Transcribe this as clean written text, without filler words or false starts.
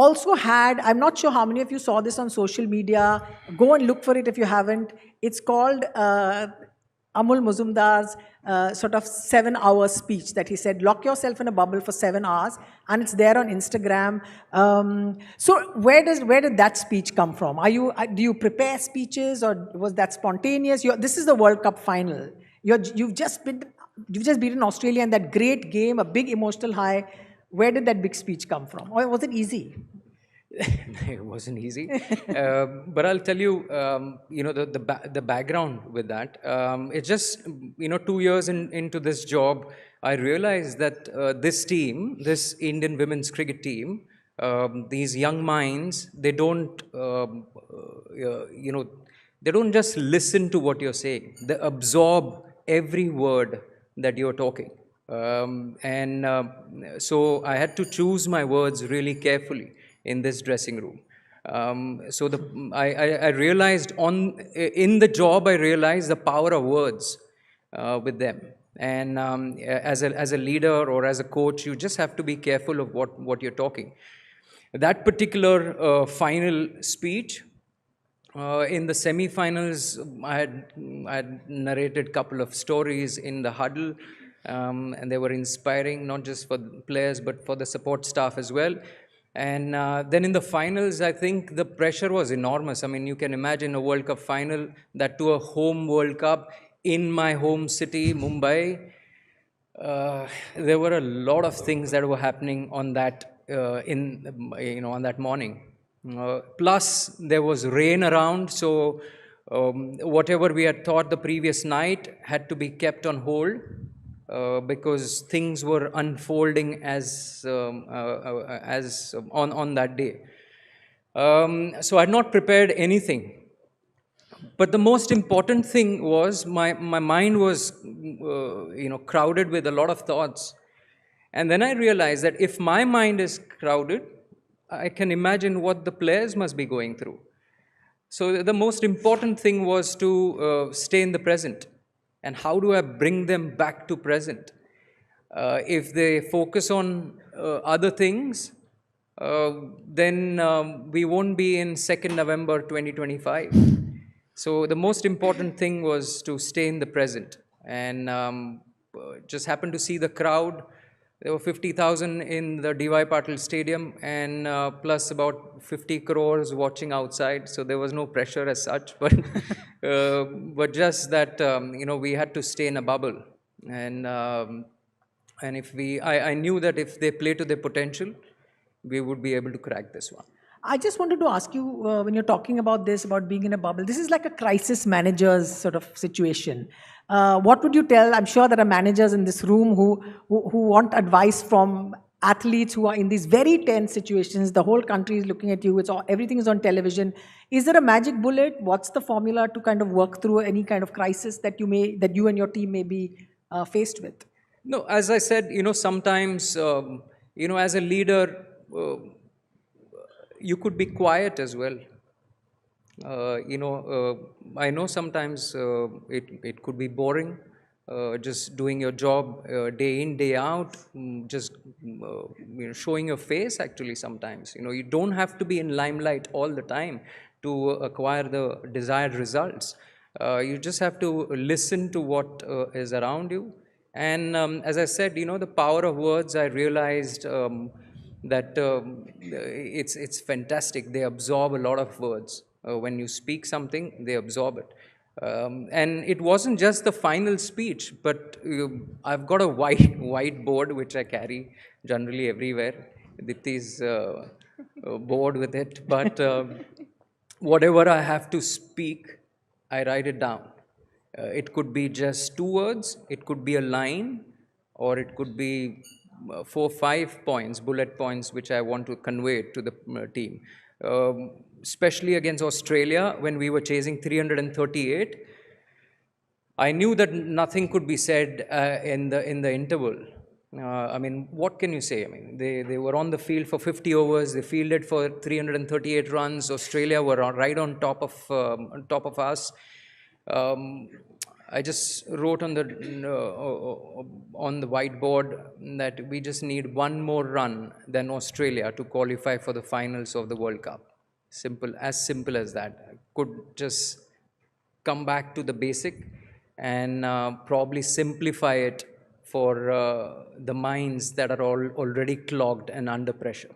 also had, I'm not sure how many of you saw this on social media. Go and look for it if you haven't. It's called Amol Muzumdar's sort of 7-hour speech that he said, lock yourself in a bubble for 7 hours, and it's there on Instagram. So where did that speech come from? Do you prepare speeches, or was that spontaneous? This is the World Cup final. You've just beaten Australia in that great game, a big emotional high. Where did that big speech come from? Or was it easy? It wasn't easy, but I'll tell you, the background with that. It's just 2 years into this job, I realized that this team, this Indian women's cricket team, these young minds, they don't, they don't just listen to what you're saying. They absorb every word that you're talking. So I had to choose my words really carefully in this dressing room. I realized in the job, I realized the power of words with them. And as a leader or as a coach, you just have to be careful of what you're talking. That particular final speech, in the semi-finals, I had narrated a couple of stories in the huddle, and they were inspiring, not just for the players, but for the support staff as well. And then in the finals, I think the pressure was enormous. I mean, you can imagine a World Cup final, that to a home World Cup in my home city, Mumbai. There were a lot of things that were happening on that on that morning. Plus, there was rain around, so whatever we had thought the previous night had to be kept on hold. Because things were unfolding as on that day. So I had not prepared anything. But the most important thing was my mind was crowded with a lot of thoughts. And then I realized that if my mind is crowded, I can imagine what the players must be going through. So the most important thing was to stay in the present. And how do I bring them back to present? If they focus on other things, then we won't be in 2nd November 2025. So the most important thing was to stay in the present. And just happened to see the crowd. There were 50,000 in the D.Y. Patil Stadium, and plus about 50 crores watching outside. So there was no pressure as such, but just that we had to stay in a bubble, and I knew that if they play to their potential, we would be able to crack this one. I just wanted to ask you, when you're talking about this, about being in a bubble, this is like a crisis manager's sort of situation. What would you tell? I'm sure there are managers in this room who want advice from athletes who are in these very tense situations. The whole country is looking at you. Everything is on television. Is there a magic bullet? What's the formula to kind of work through any kind of crisis that you and your team may be faced with? No, as I said, sometimes, as a leader, you could be quiet as well. I know sometimes it could be boring, just doing your job day in, day out, just showing your face actually sometimes. You don't have to be in limelight all the time to acquire the desired results. You just have to listen to what is around you. And as I said, the power of words, I realized that it's fantastic. They absorb a lot of words. When you speak something, they absorb it. And it wasn't just the final speech, but I've got a whiteboard which I carry generally everywhere. Dipti's bored with it, but whatever I have to speak, I write it down. It could be just 2 words, it could be a line, or it could be 4, 5 points, bullet points, which I want to convey to the team. Especially against Australia, when we were chasing 338, I knew that nothing could be said in the interval. I mean, what can you say? I mean, they were on the field for 50 overs. They fielded for 338 runs. Australia were right on top of us. I just wrote on the whiteboard that we just need one more run than Australia to qualify for the finals of the World Cup. Simple as that. Could just come back to the basic and probably simplify it for the minds that are already clogged and under pressure.